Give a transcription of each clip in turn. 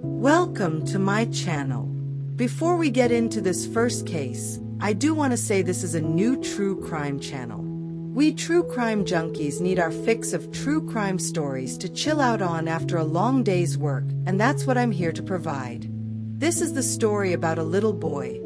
Welcome to my channel. Before we get into this first case, I do want to say this is a new true crime channel. We true crime junkies need our fix of true crime stories to chill out on after a long day's work, and that's what I'm here to provide. This is the story about a little boy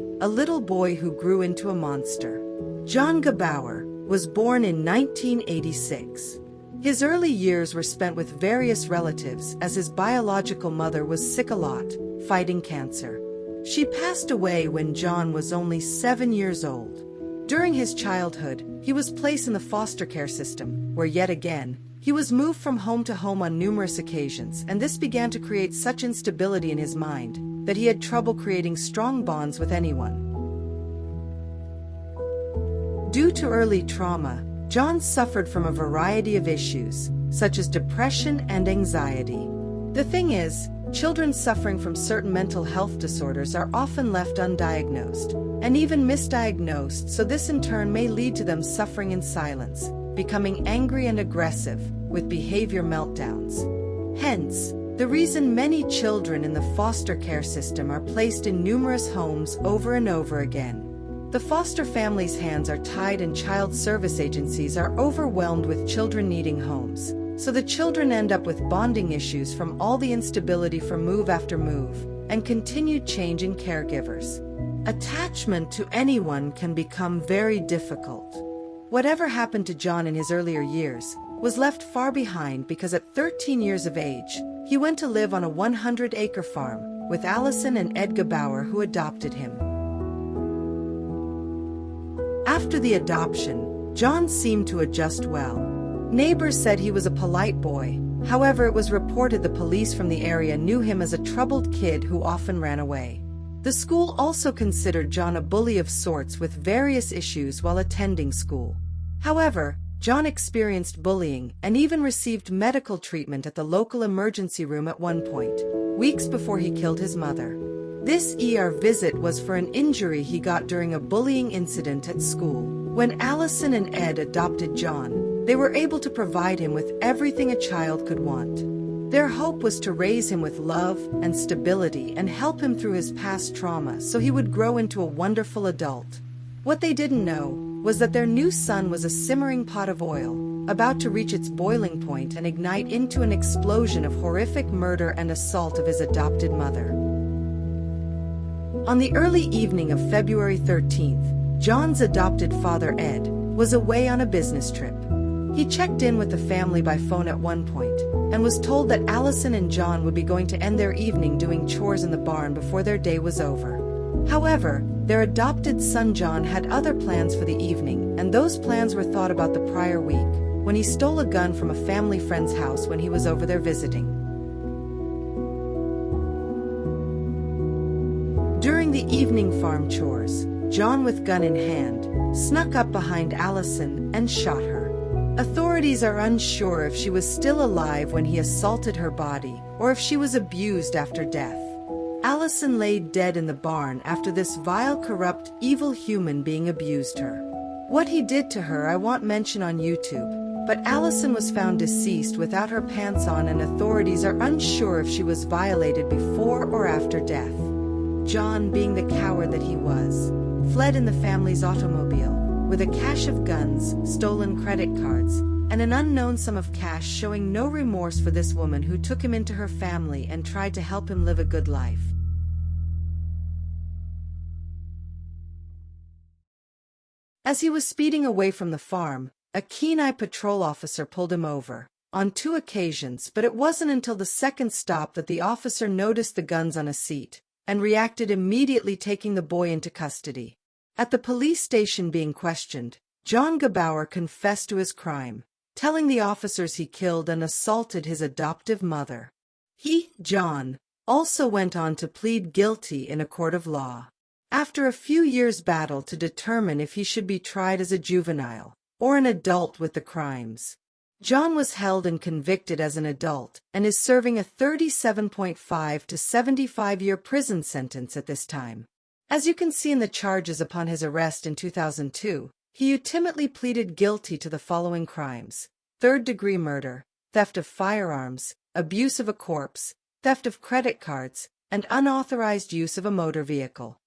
who grew into a monster. John Gebauer was born in 1986. His early years were spent with various relatives as his biological mother was sick a lot, fighting cancer. She passed away when John was only 7 years old. During his childhood, he was placed in the foster care system, where yet again, he was moved from home to home on numerous occasions, and this began to create such instability in his mind that he had trouble creating strong bonds with anyone. Due to early trauma, John suffered from a variety of issues, such as depression and anxiety. The thing is, children suffering from certain mental health disorders are often left undiagnosed, and even misdiagnosed, so this in turn may lead to them suffering in silence, becoming angry and aggressive, with behavior meltdowns. Hence, the reason many children in the foster care system are placed in numerous homes over and over again. The foster families' hands are tied and child service agencies are overwhelmed with children needing homes, so the children end up with bonding issues from all the instability from move after move, and continued change in caregivers. Attachment to anyone can become very difficult. Whatever happened to John in his earlier years was left far behind because at 13 years of age, he went to live on a 100-acre farm with Allison and Ed Gebauer, who adopted him. After the adoption, John seemed to adjust well. Neighbors said he was a polite boy, however it was reported the police from the area knew him as a troubled kid who often ran away. The school also considered John a bully of sorts with various issues while attending school. However, John experienced bullying and even received medical treatment at the local emergency room at one point, weeks before he killed his mother. This ER visit was for an injury he got during a bullying incident at school. When Allison and Ed adopted John, they were able to provide him with everything a child could want. Their hope was to raise him with love and stability and help him through his past trauma so he would grow into a wonderful adult. What they didn't know was that their new son was a simmering pot of oil, about to reach its boiling point and ignite into an explosion of horrific murder and assault of his adopted mother. On the early evening of February 13th, John's adopted father, Ed, was away on a business trip. He checked in with the family by phone at one point, and was told that Allison and John would be going to end their evening doing chores in the barn before their day was over. However, their adopted son John had other plans for the evening, and those plans were thought about the prior week, when he stole a gun from a family friend's house when he was over there visiting. During the evening farm chores, John, with gun in hand, snuck up behind Allison and shot her. Authorities are unsure if she was still alive when he assaulted her body, or if she was abused after death. Allison lay dead in the barn after this vile, corrupt, evil human being abused her. What he did to her I won't mention on YouTube, but Allison was found deceased without her pants on, and authorities are unsure if she was violated before or after death. John, being the coward that he was, fled in the family's automobile, with a cache of guns, stolen credit cards, and an unknown sum of cash, showing no remorse for this woman who took him into her family and tried to help him live a good life. As he was speeding away from the farm, a keen-eyed patrol officer pulled him over, on 2 occasions, but it wasn't until the second stop that the officer noticed the guns on a seat, and reacted immediately, taking the boy into custody. At the police station being questioned, John Gebauer confessed to his crime, telling the officers he killed and assaulted his adoptive mother. He, John, also went on to plead guilty in a court of law. After a few years' battle to determine if he should be tried as a juvenile or an adult with the crimes, John was held and convicted as an adult and is serving a 37.5 to 75-year prison sentence at this time. As you can see in the charges upon his arrest in 2002, he ultimately pleaded guilty to the following crimes: third-degree murder, theft of firearms, abuse of a corpse, theft of credit cards, and unauthorized use of a motor vehicle.